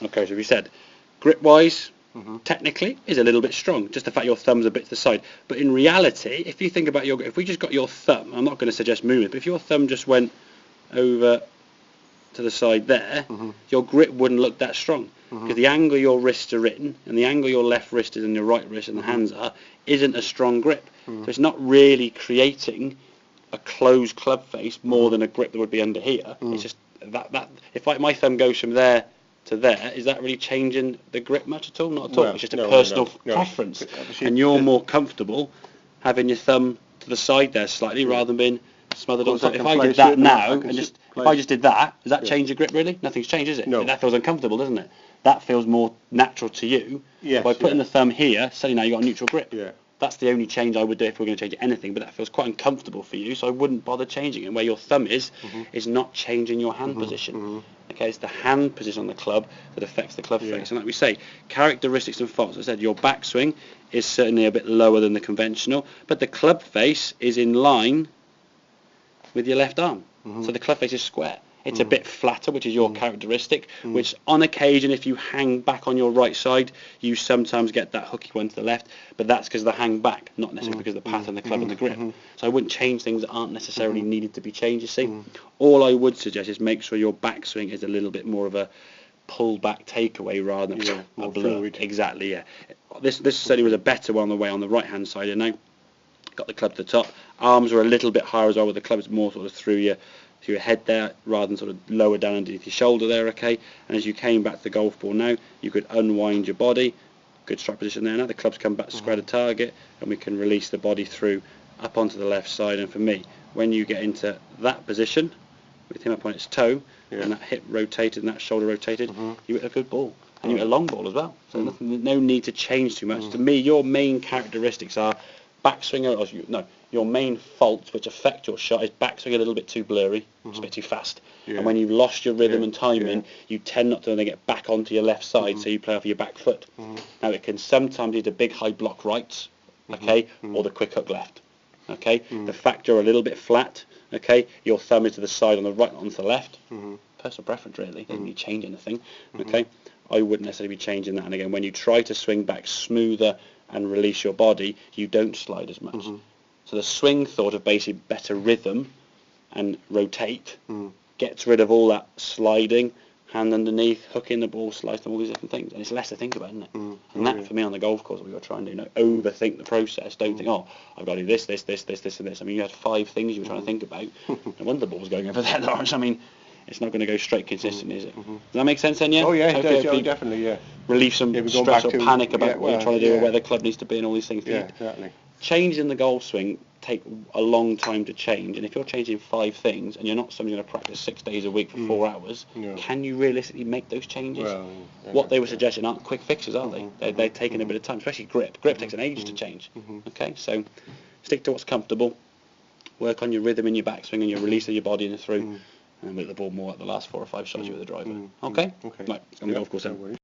Okay, so we said grip-wise, technically, is a little bit strong. Just the fact your thumb's a bit to the side. But in reality, if you think about if we just got your thumb, I'm not going to suggest moving, but if your thumb just went over to the side there, your grip wouldn't look that strong. Because the angle your wrists are in, and the angle your left wrist is and your right wrist and the hands are, isn't a strong grip. So it's not really creating a closed club face more than a grip that would be under here. It's just that if my thumb goes from there to there, is that really changing the grip much at all? Not at all. It's just a personal preference, and you're more comfortable having your thumb to the side there slightly rather than being smothered on top. If I did that now, and if I just did that, does that change the grip really? Nothing's changed, is it? No. That feels uncomfortable, doesn't it? That feels more natural to you. Yes, By putting the thumb here, suddenly now you've got a neutral grip. Yeah. That's the only change I would do if we're going to change anything, but that feels quite uncomfortable for you, so I wouldn't bother changing it. Where your thumb is not changing your hand position. Okay, it's the hand position on the club that affects the club face. And like we say, characteristics and faults. As I said, your backswing is certainly a bit lower than the conventional, but the club face is in line with your left arm. So the club face is square. It's a bit flatter, which is your characteristic, which on occasion, if you hang back on your right side, you sometimes get that hooky one to the left, but that's because of the hang back, not necessarily because of the pattern, the club and the grip. So I wouldn't change things that aren't necessarily needed to be changed, you see. All I would suggest is make sure your backswing is a little bit more of a pull back takeaway rather than a blur. Fluid. Exactly, yeah. This certainly was a better one on the way on the right hand side, and now got the club to the top. Arms are a little bit higher as well, with the club is more sort of through your head there rather than sort of lower down underneath your shoulder there, okay? And as you came back to the golf ball now, you could unwind your body. Good strike position there now. The club's come back to square to target, and we can release the body through up onto the left side. And for me, when you get into that position, with him up on its toe, and that hip rotated and that shoulder rotated, you hit a good ball. And you hit a long ball as well. So no need to change too much. To me, your main characteristics are backswinger, your main faults which affect your shot is backswing a little bit too blurry, it's a bit too fast. And when you've lost your rhythm and timing, you tend not to then get back onto your left side, so you play off your back foot. Now it can sometimes either big high block rights, okay, or the quick hook left. Okay, the fact you're a little bit flat, okay, your thumb is to the side on the right, onto the left. Personal preference really, doesn't really change anything. Okay, I wouldn't necessarily be changing that. And again, when you try to swing back smoother and release your body, you don't slide as much. So the swing thought of basically better rhythm and rotate gets rid of all that sliding, hand underneath, hooking the ball, slicing all these different things, and it's less to think about, isn't it? And that for me on the golf course, we got to try and do, overthink the process. Don't think, I've got to do this, this, this, this, this, and this. I mean, you had 5 things you were trying to think about. No wonder the ball's going over there, Lawrence. I mean, it's not going to go straight consistently, is it? Does that make sense then, yeah? Oh yeah, it does, definitely, yeah. Relieve some stress or panic about what you're trying to do or where the club needs to be and all these things. Yeah, exactly. Changing the golf swing take a long time to change, and if you're changing 5 things and you're not somebody going to practice 6 days a week for 4 hours, can you realistically make those changes? Well, what they were suggesting aren't quick fixes, are they? They're taking a bit of time, especially grip. Grip takes an age to change. Okay, so stick to what's comfortable, work on your rhythm in your backswing and your release of your body in the through, and with the ball more at the last 4 or 5 shots with the driver. Okay? Okay. Right, on the golf course then.